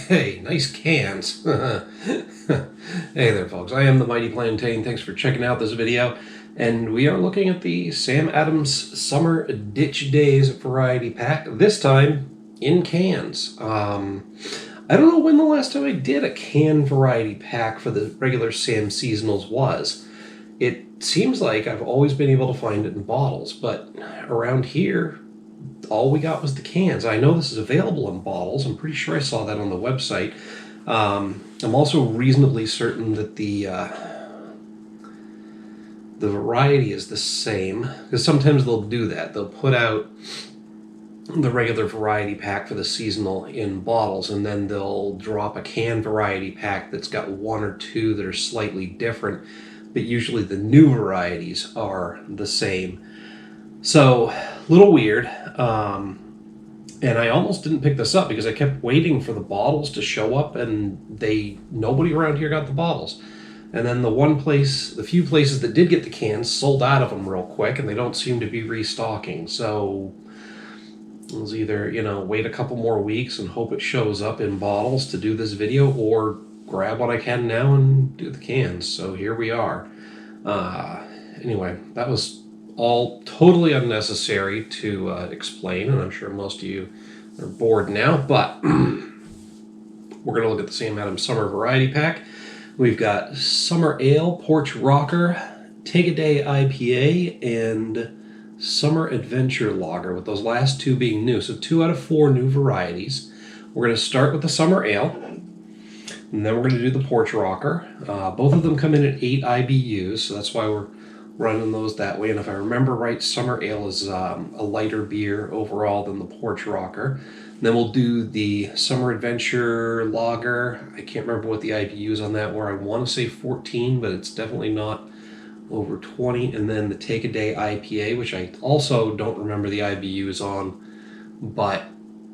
Hey, nice cans. Hey there, folks. I am the Mighty Plantain. Thanks for checking out this video. And we are looking at the Sam Adams Summer Ditch Days Variety Pack, this time in cans. I don't know when the last time I did a can variety pack for the regular Sam Seasonals was. It seems like I've always been able to find it in bottles, but around here, all we got was the cans. I know this is available in bottles. I'm pretty sure I saw that on the website. I'm also reasonably certain that the variety is the same, because sometimes they'll do that. They'll put out the regular variety pack for the seasonal in bottles, and then they'll drop a can variety pack that's got one or two that are slightly different, but usually the new varieties are the same. So, a little weird. And I almost didn't pick this up because I kept waiting for the bottles to show up, and nobody around here got the bottles. And then the few places that did get the cans sold out of them real quick, and they don't seem to be restocking. So it was either, wait a couple more weeks and hope it shows up in bottles to do this video, or grab what I can now and do the cans. So here we are. Anyway, that was all totally unnecessary to explain, and I'm sure most of you are bored now, but we're going to look at the Sam Adams Summer Variety Pack. We've got Summer Ale, Porch Rocker, Take a Day IPA, and Summer Adventure Lager, with those last two being new. So 2 out of 4 new varieties. We're going to start with the Summer Ale, and then we're going to do the Porch Rocker. Both of them come in at 8 IBUs, so that's why we're running those that way. And if I remember right, Summer Ale is a lighter beer overall than the Porch Rocker. And then we'll do the Summer Adventure Lager. I can't remember what the IBU is on that, where I want to say 14, but it's definitely not over 20. And then the Take a Day IPA, which I also don't remember the IBUs on, but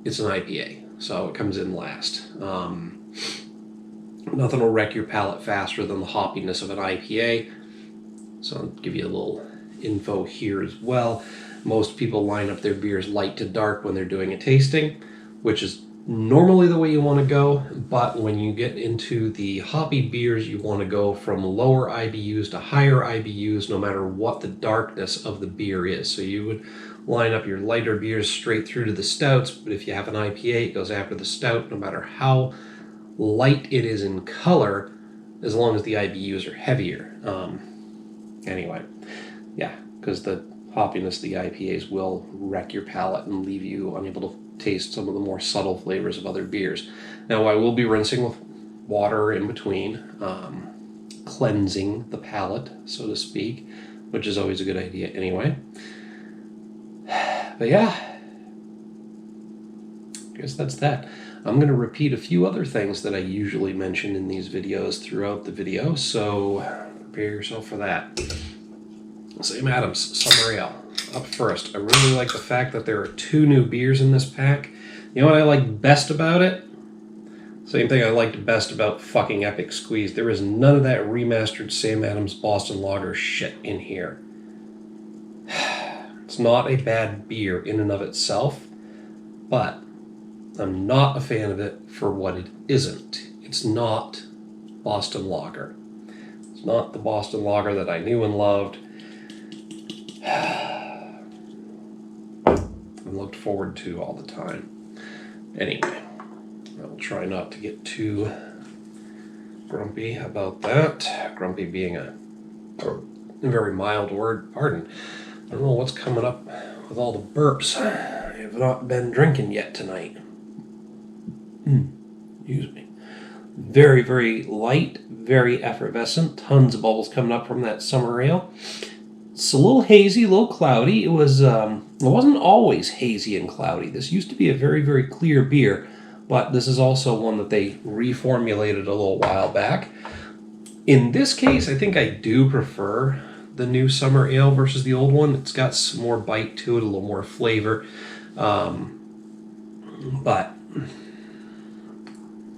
it's an IPA, so it comes in last. Nothing will wreck your palate faster than the hoppiness of an IPA. So I'll give you a little info here as well. Most people line up their beers light to dark when they're doing a tasting, which is normally the way you want to go. But when you get into the hoppy beers, you want to go from lower IBUs to higher IBUs, no matter what the darkness of the beer is. So you would line up your lighter beers straight through to the stouts, but if you have an IPA, it goes after the stout, no matter how light it is in color, as long as the IBUs are heavier. Anyway, yeah, because the hoppiness of the IPAs will wreck your palate and leave you unable to taste some of the more subtle flavors of other beers. Now, I will be rinsing with water in between, cleansing the palate, so to speak, which is always a good idea anyway. But yeah, I guess that's that. I'm going to repeat a few other things that I usually mention in these videos throughout the video, so prepare yourself for that. Sam Adams Summer Ale. Up first, I really like the fact that there are 2 new beers in this pack. You know what I like best about it? Same thing I liked best about fucking Epic Squeeze. There is none of that remastered Sam Adams Boston Lager shit in here. It's not a bad beer in and of itself, but I'm not a fan of it for what it isn't. It's not Boston Lager. It's not the Boston Lager that I knew and loved and looked forward to all the time. Anyway, I'll try not to get too grumpy about that. Grumpy being a very mild word, pardon. I don't know what's coming up with all the burps. I have not been drinking yet tonight. Excuse me. Very, very light, very effervescent. Tons of bubbles coming up from that summer ale. It's a little hazy, a little cloudy. It wasn't always hazy and cloudy. This used to be a very, very clear beer, but this is also one that they reformulated a little while back. In this case, I think I do prefer the new summer ale versus the old one. It's got some more bite to it, a little more flavor. But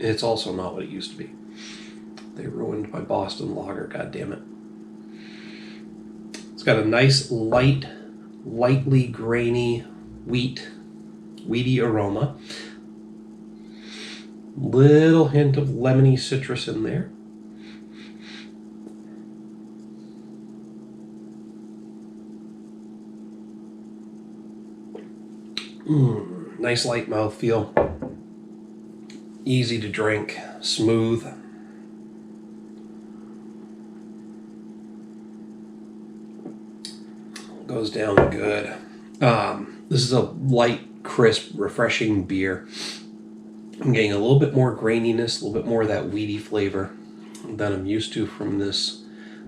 it's also not what it used to be. They ruined my Boston Lager, goddammit. It's got a nice lightly grainy weedy aroma. Little hint of lemony citrus in there. Nice light mouthfeel. Easy to drink. Smooth. Goes down good. This is a light, crisp, refreshing beer. I'm getting a little bit more graininess, a little bit more of that weedy flavor than I'm used to from this.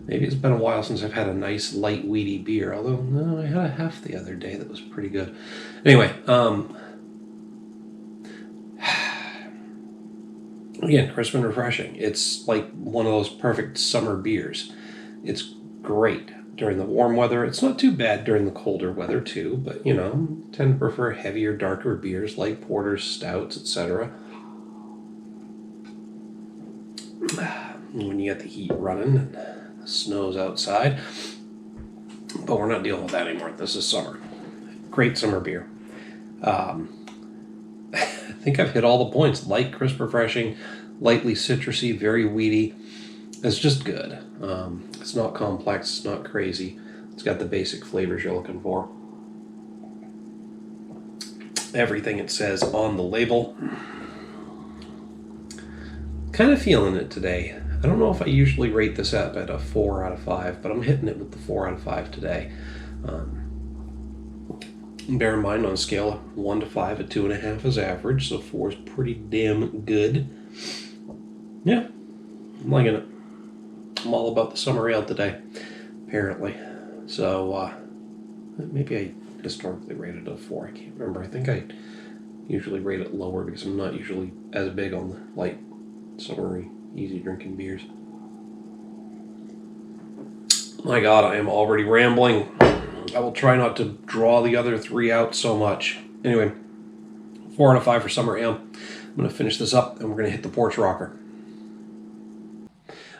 Maybe it's been a while since I've had a nice, light, weedy beer. Although, no, I had a half the other day that was pretty good. Anyway, again, crisp and refreshing. It's like one of those perfect summer beers. It's great during the warm weather. It's not too bad during the colder weather too, but tend to prefer heavier, darker beers like porters, stouts, etc. When you get the heat running and the snow's outside. But we're not dealing with that anymore. This is summer. Great summer beer. I think I've hit all the points. Light, crisp, refreshing, lightly citrusy, very weedy. It's just good. It's not complex. It's not crazy. It's got the basic flavors you're looking for. Everything it says on the label. Kind of feeling it today. I don't know if I usually rate this up at a 4 out of 5, but I'm hitting it with the 4 out of 5 today. Bear in mind, on a scale of 1 to 5, a 2.5 is average, so 4 is pretty damn good. Yeah, I'm liking it. I'm all about the summer ale today, apparently. So, maybe I historically rated it a 4. I can't remember. I think I usually rate it lower because I'm not usually as big on the light, summery, easy drinking beers. My God, I am already rambling. I will try not to draw the other 3 out so much. Anyway, 4 out of 5 for summer ale. I'm going to finish this up and we're going to hit the Porch Rocker.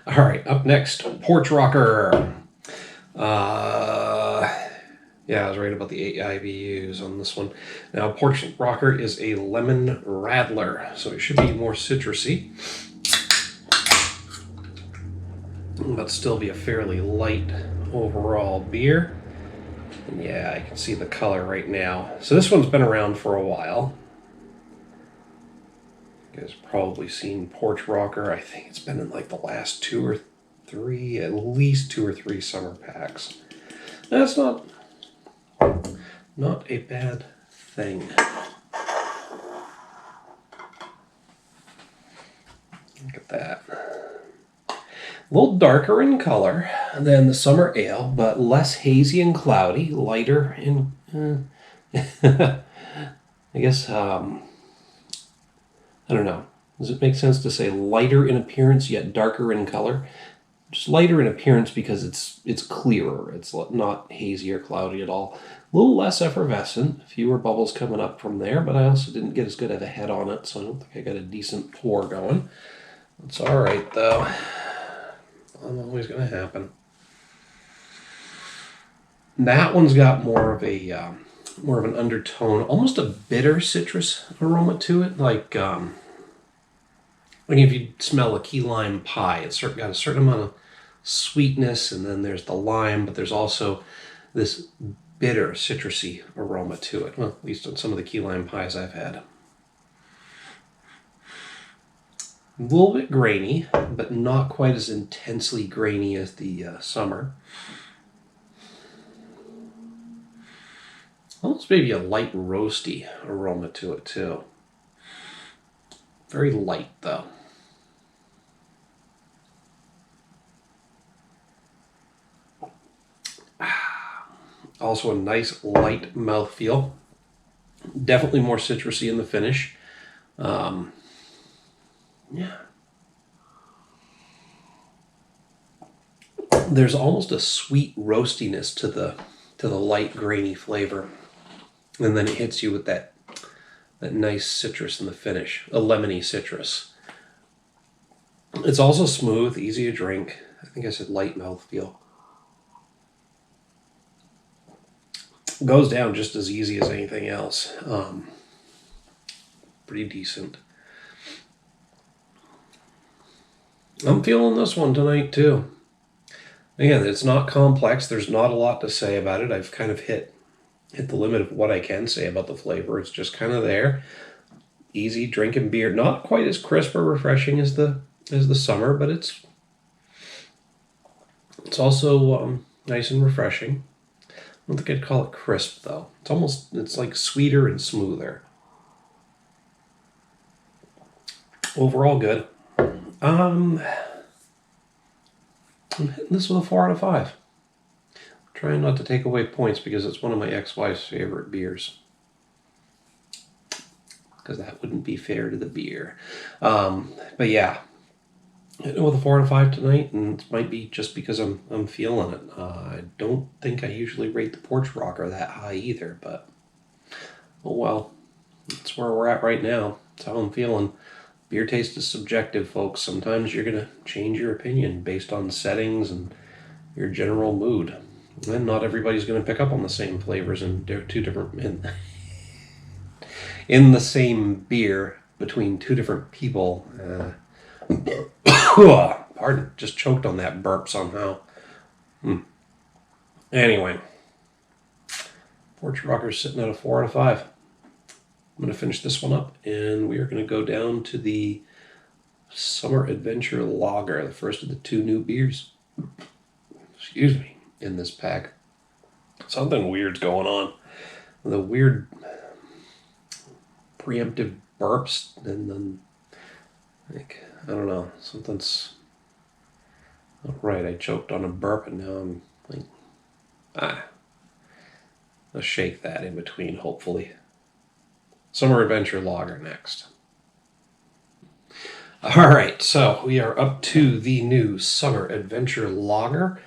All right, up next, Porch Rocker. Yeah, I was right about the 8 IBUs on this one. Now, Porch Rocker is a lemon rattler, so it should be more citrusy, but still be a fairly light overall beer. And yeah, I can see the color right now. So this one's been around for a while. You guys have probably seen Porch Rocker. I think it's been in like the last 2 or 3, at least 2 or 3 summer packs. That's not a bad thing. Look at that. A little darker in color than the summer ale, but less hazy and cloudy, lighter in, I guess, I don't know. Does it make sense to say lighter in appearance yet darker in color? Just lighter in appearance because it's clearer. It's not hazy or cloudy at all. A little less effervescent, fewer bubbles coming up from there, but I also didn't get as good of a head on it, so I don't think I got a decent pour going. It's all right, though. Not always going to happen. That one's got more of an undertone, almost a bitter citrus aroma to it, like if you smell a key lime pie, it's got a certain amount of sweetness, and then there's the lime, but there's also this bitter citrusy aroma to it. Well, at least on some of the key lime pies I've had. A little bit grainy, but not quite as intensely grainy as the summer. Almost maybe a light roasty aroma to it too. Very light though. Also a nice light mouthfeel. Definitely more citrusy in the finish. Yeah. There's almost a sweet roastiness to the light grainy flavor. And then it hits you with that nice citrus in the finish, a lemony citrus. It's also smooth, easy to drink. I think I said light mouthfeel. Goes down just as easy as anything else. Pretty decent. I'm feeling this one tonight too. Again, it's not complex. There's not a lot to say about it. I've kind of hit the limit of what I can say about the flavor. It's just kind of there. Easy drinking beer. Not quite as crisp or refreshing as the summer, but it's also nice and refreshing. I don't think I'd call it crisp though. It's like sweeter and smoother. Overall good. I'm hitting this with a 4 out of 5. Trying not to take away points because it's one of my ex-wife's favorite beers. Because that wouldn't be fair to the beer. But yeah, hitting it with a 4 out of 5 tonight, and it might be just because I'm feeling it. I don't think I usually rate the Porch Rocker that high either, but oh well. That's where we're at right now. That's how I'm feeling. Beer taste is subjective, folks. Sometimes you're going to change your opinion based on settings and your general mood. And not everybody's going to pick up on the same flavors in two different in the same beer between two different people. Pardon, just choked on that burp somehow. Anyway, Porch Rocker's sitting at a 4 out of 5. I'm going to finish this one up, and we are going to go down to the Summer Adventure Lager, the first of the 2 new beers. Excuse me, in this pack. Something weird's going on. The weird preemptive burps, and then, like, I don't know, something's not right. I choked on a burp, and now I'm like, I'll shake that in between, hopefully. Summer Adventure Lager next. All right, so we are up to the new Summer Adventure Lager.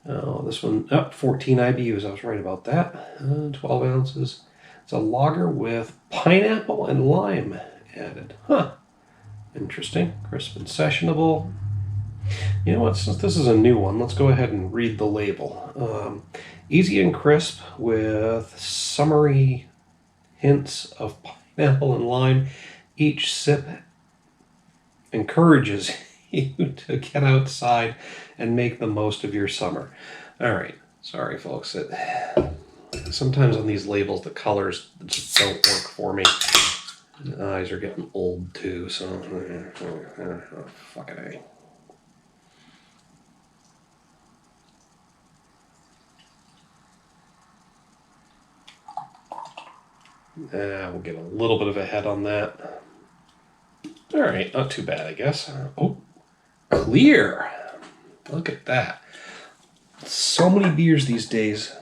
This one, 14 IBUs. I was right about that. 12 ounces. It's a lager with pineapple and lime added. Interesting. Crisp and sessionable. You know what? Since this is a new one, let's go ahead and read the label. Easy and crisp with summery hints of pineapple and lime. Each sip encourages you to get outside and make the most of your summer. All right. Sorry, folks. Sometimes on these labels, the colors just don't work for me. The eyes are getting old, too, so fucking A. We'll get a little bit of a head on that. All right, not too bad, I guess. Oh, clear. Look at that. So many beers these days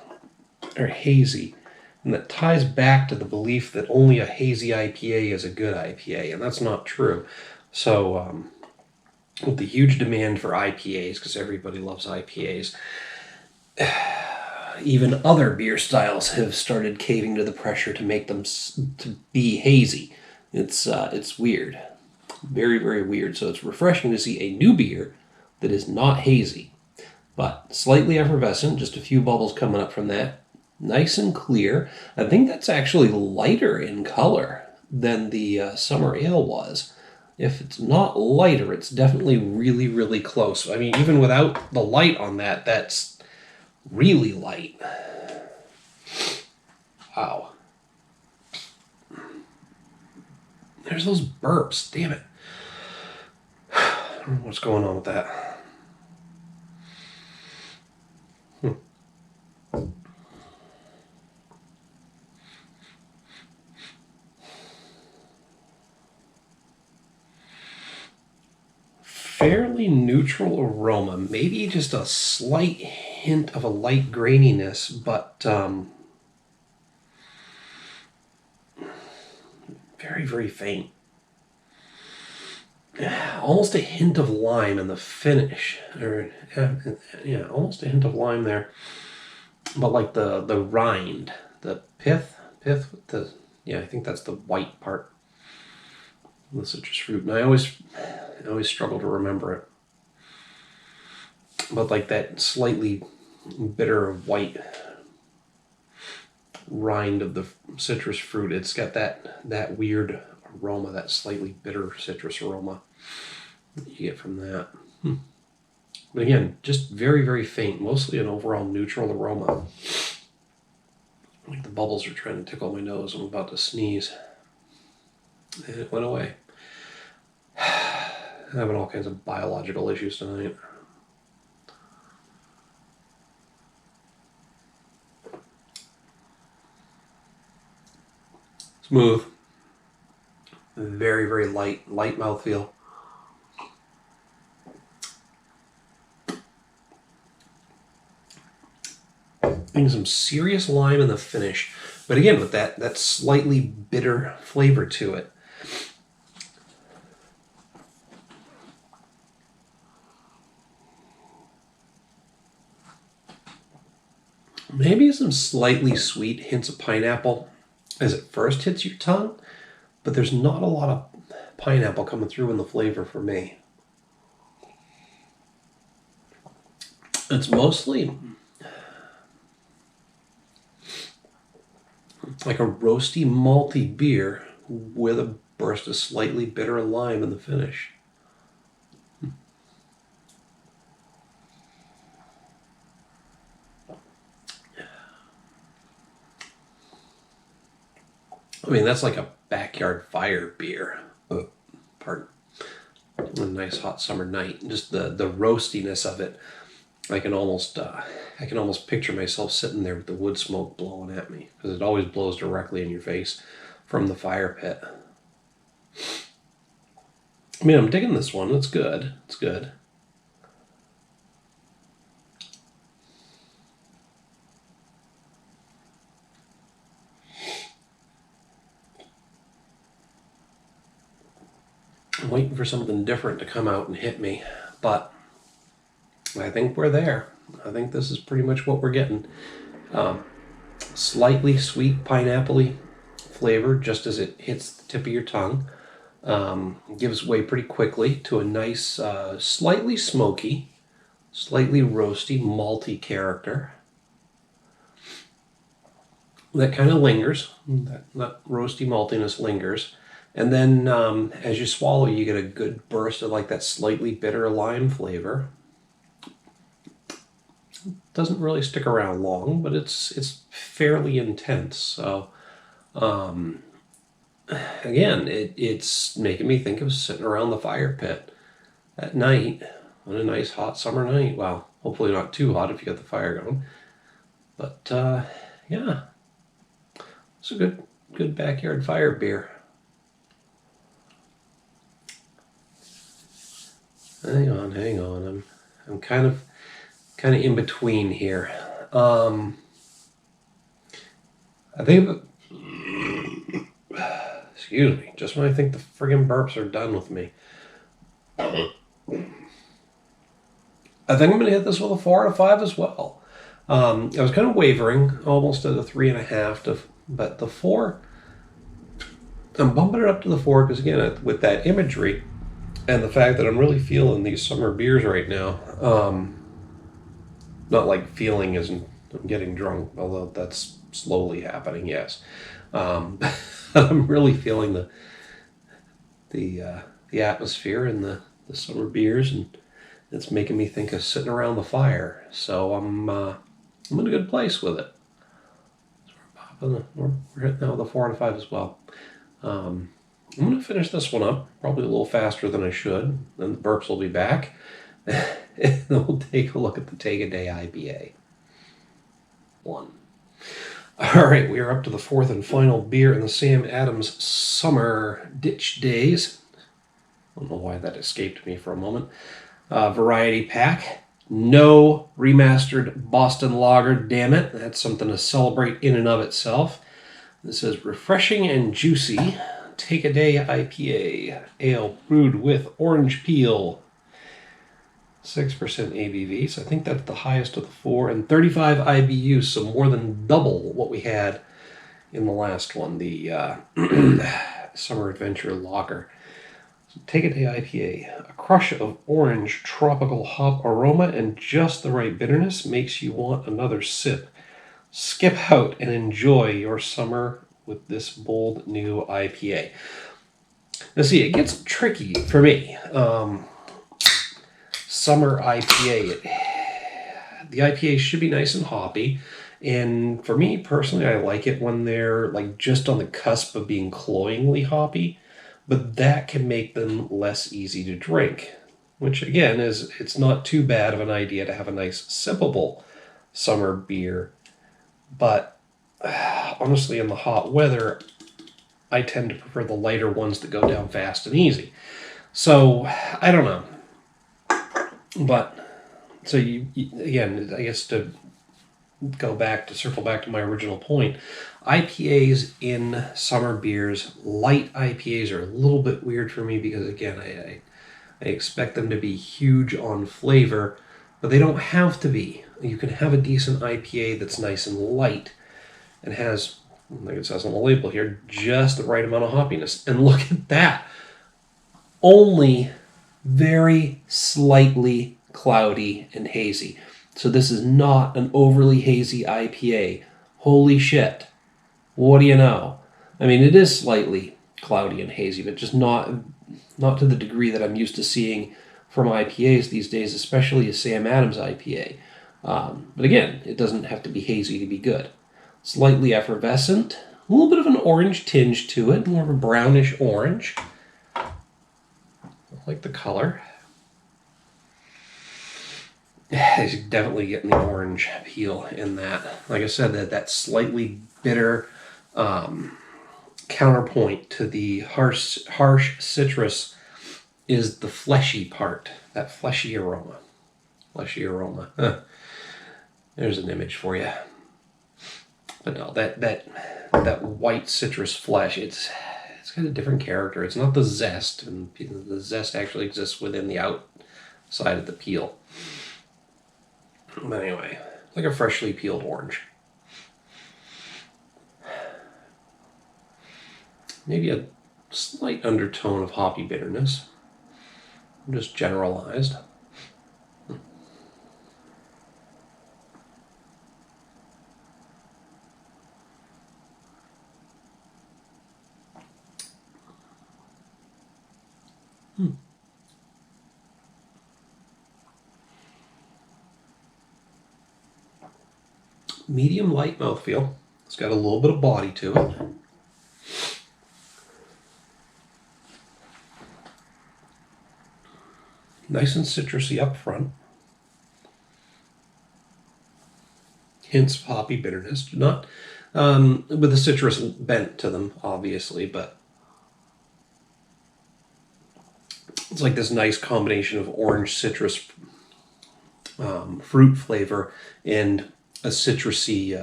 are hazy, and that ties back to the belief that only a hazy IPA is a good IPA, and that's not true. So, with the huge demand for IPAs, because everybody loves IPAs, even other beer styles have started caving to the pressure to make them to be hazy. It's weird. Very, very weird. So it's refreshing to see a new beer that is not hazy, but slightly effervescent, just a few bubbles coming up from that. Nice and clear. I think that's actually lighter in color than the summer ale was. If it's not lighter, it's definitely really, really close. I mean, even without the light on that, that's really light. Wow. There's those burps. Damn it. I don't know what's going on with that. Fairly neutral aroma. Maybe just a slight hint of a light graininess, but very, very faint. Almost a hint of lime in the finish. Almost a hint of lime there. But like the rind, the pith, I think that's the white part of the citrus fruit. And I always struggle to remember it. But like that slightly bitter white rind of the citrus fruit, it's got that weird aroma, that slightly bitter citrus aroma that you get from that. But again, just very, very faint, mostly an overall neutral aroma. Like the bubbles are trying to tickle my nose. I'm about to sneeze. And it went away. I'm having all kinds of biological issues tonight. Smooth. Very, very light mouthfeel. Getting some serious lime in the finish, but again with that slightly bitter flavor to it. Maybe some slightly sweet hints of pineapple as it first hits your tongue, but there's not a lot of pineapple coming through in the flavor for me. It's mostly like a roasty, malty beer with a burst of slightly bitter lime in the finish. I mean, that's like a backyard fire beer. Pardon. A nice hot summer night. Just the roastiness of it. I can almost picture myself sitting there with the wood smoke blowing at me, because it always blows directly in your face from the fire pit. I mean, I'm digging this one. It's good. It's good. I'm waiting for something different to come out and hit me, but I think we're there. I think this is pretty much what we're getting. Slightly sweet pineapple-y flavor just as it hits the tip of your tongue. Gives way pretty quickly to a nice, slightly smoky, slightly roasty, malty character. That kind of lingers. That roasty maltiness lingers. And then as you swallow, you get a good burst of like that slightly bitter lime flavor. Doesn't really stick around long, but it's fairly intense. So again, it's making me think of sitting around the fire pit at night on a nice hot summer night. Well, hopefully not too hot if you got the fire going. But yeah, it's a good backyard fire beer. Hang on. I'm kind of in between here. I think. Excuse me. Just when I think the friggin' burps are done with me, I think I'm gonna hit this with a 4 out of 5 as well. I was kind of wavering, almost at a 3.5, but the 4. I'm bumping it up to the 4 because again, with that imagery. And the fact that I'm really feeling these summer beers right now, not like feeling as I'm getting drunk, although that's slowly happening, yes. I'm really feeling the atmosphere and the summer beers, and it's making me think of sitting around the fire. So I'm in a good place with it. So we're hitting out with a 4 out of 5 as well. I'm going to finish this one up, probably a little faster than I should. Then the burps will be back. And then we'll take a look at the Take-A-Day IPA. 1. All right, we are up to the 4th and final beer in the Sam Adams Summer Ditch Days. I don't know why that escaped me for a moment. Variety pack. No remastered Boston Lager, damn it. That's something to celebrate in and of itself. This is refreshing and juicy. Take-A-Day IPA, ale brewed with orange peel, 6% ABV, so I think that's the highest of the 4, and 35 IBUs, so more than double what we had in the last one, the Summer Adventure Lager. So Take-A-Day IPA, a crush of orange tropical hop aroma and just the right bitterness makes you want another sip. Skip out and enjoy your summer with this bold new IPA. Now see, it gets tricky for me. summer IPA. The IPA should be nice and hoppy. And for me personally, I like it when they're like just on the cusp of being cloyingly hoppy, but that can make them less easy to drink, which again it's not too bad of an idea to have a nice sippable summer beer. But honestly, in the hot weather, I tend to prefer the lighter ones that go down fast and easy. So I don't know, but so you again, I guess to circle back to my original point, IPAs in summer beers, light IPAs are a little bit weird for me because again, I expect them to be huge on flavor, but they don't have to be. You can have a decent IPA that's nice and light and has, like it says on the label here, just the right amount of hoppiness. And look at that. Only very slightly cloudy and hazy. So this is not an overly hazy IPA. Holy shit. What do you know? I mean, it is slightly cloudy and hazy, but just not to the degree that I'm used to seeing from IPAs these days, especially a Sam Adams IPA. But again, it doesn't have to be hazy to be good. Slightly effervescent, a little bit of an orange tinge to it, more of a brownish orange. I like the color. He's definitely getting the orange peel in that. Like I said, that slightly bitter counterpoint to the harsh citrus is the fleshy part, that fleshy aroma. Huh. There's an image for you. But no, that white citrus flesh, it's got a different character. It's not the zest, and the zest actually exists within the outside of the peel. But anyway, like a freshly peeled orange. Maybe a slight undertone of hoppy bitterness. Just generalized. Medium light mouthfeel. It's got a little bit of body to it. Nice and citrusy up front. Hints of hoppy bitterness. Not with the citrus bent to them, obviously, but it's like this nice combination of orange citrus fruit flavor and a citrusy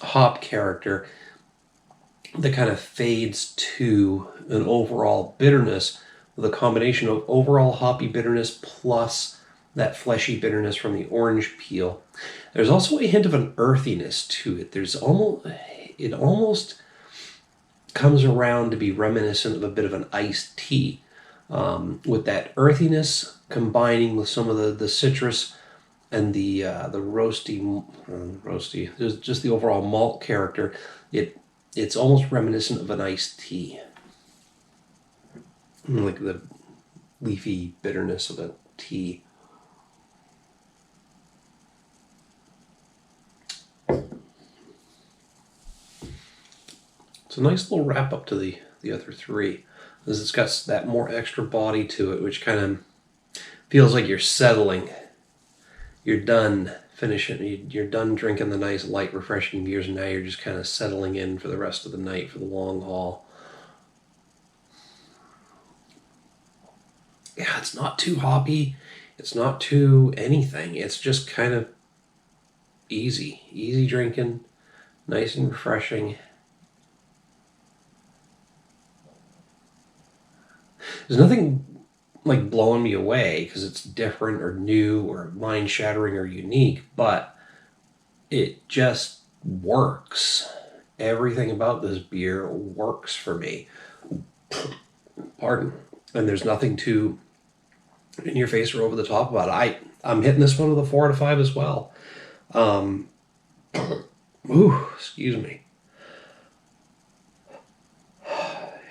hop character that kind of fades to an overall bitterness with a combination of overall hoppy bitterness plus that fleshy bitterness from the orange peel. There's also a hint of an earthiness to it. It almost comes around to be reminiscent of a bit of an iced tea, with that earthiness combining with some of the citrus and the roasty, just the overall malt character. It's almost reminiscent of an iced tea, like the leafy bitterness of a tea. It's a nice little wrap up to the other three, because it's got that more extra body to it, which kind of feels like you're settling. You're done finishing. You're done drinking the nice, light, refreshing beers, and now you're just kind of settling in for the rest of the night, for the long haul. Yeah, it's not too hoppy. It's not too anything. It's just kind of easy drinking, nice and refreshing. There's nothing like blowing me away because it's different or new or mind-shattering or unique, but it just works. Everything about this beer works for me. Pardon. And there's nothing too in your face or over the top about it. I'm hitting this one with a 4 out of 5 as well. Excuse me.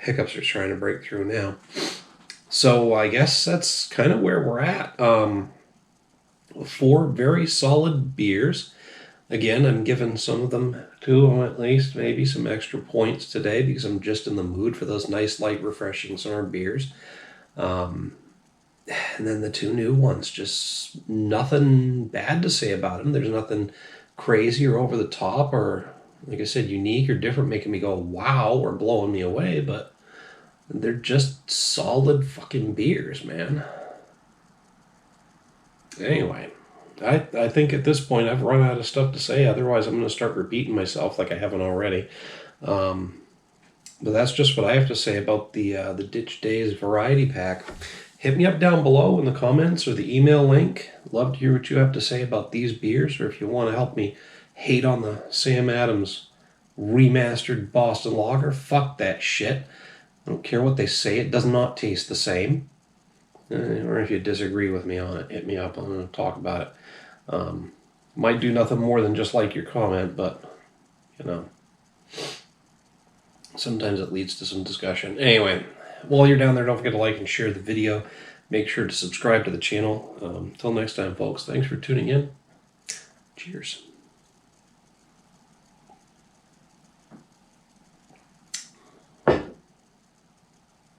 Hiccups are trying to break through now. So I guess that's kind of where we're at. 4 very solid beers. Again, I'm giving some of them, 2 of them at least, maybe some extra points today because I'm just in the mood for those nice, light, refreshing summer beers. And then the 2 new ones, just nothing bad to say about them. There's nothing crazy or over the top or, like I said, unique or different, making me go, wow, or blowing me away, but they're just solid fucking beers, man. Anyway, I think at this point I've run out of stuff to say. Otherwise, I'm going to start repeating myself like I haven't already. But that's just what I have to say about the Ditch Days variety pack. Hit me up down below in the comments or the email link. Love to hear what you have to say about these beers, or if you want to help me hate on the Sam Adams remastered Boston Lager. Fuck that shit. I don't care what they say. It does not taste the same. Or if you disagree with me on it, hit me up. I'm going to talk about it. Might do nothing more than just like your comment, but, you know, sometimes it leads to some discussion. Anyway, while you're down there, don't forget to like and share the video. Make sure to subscribe to the channel. Until next time, folks, thanks for tuning in. Cheers.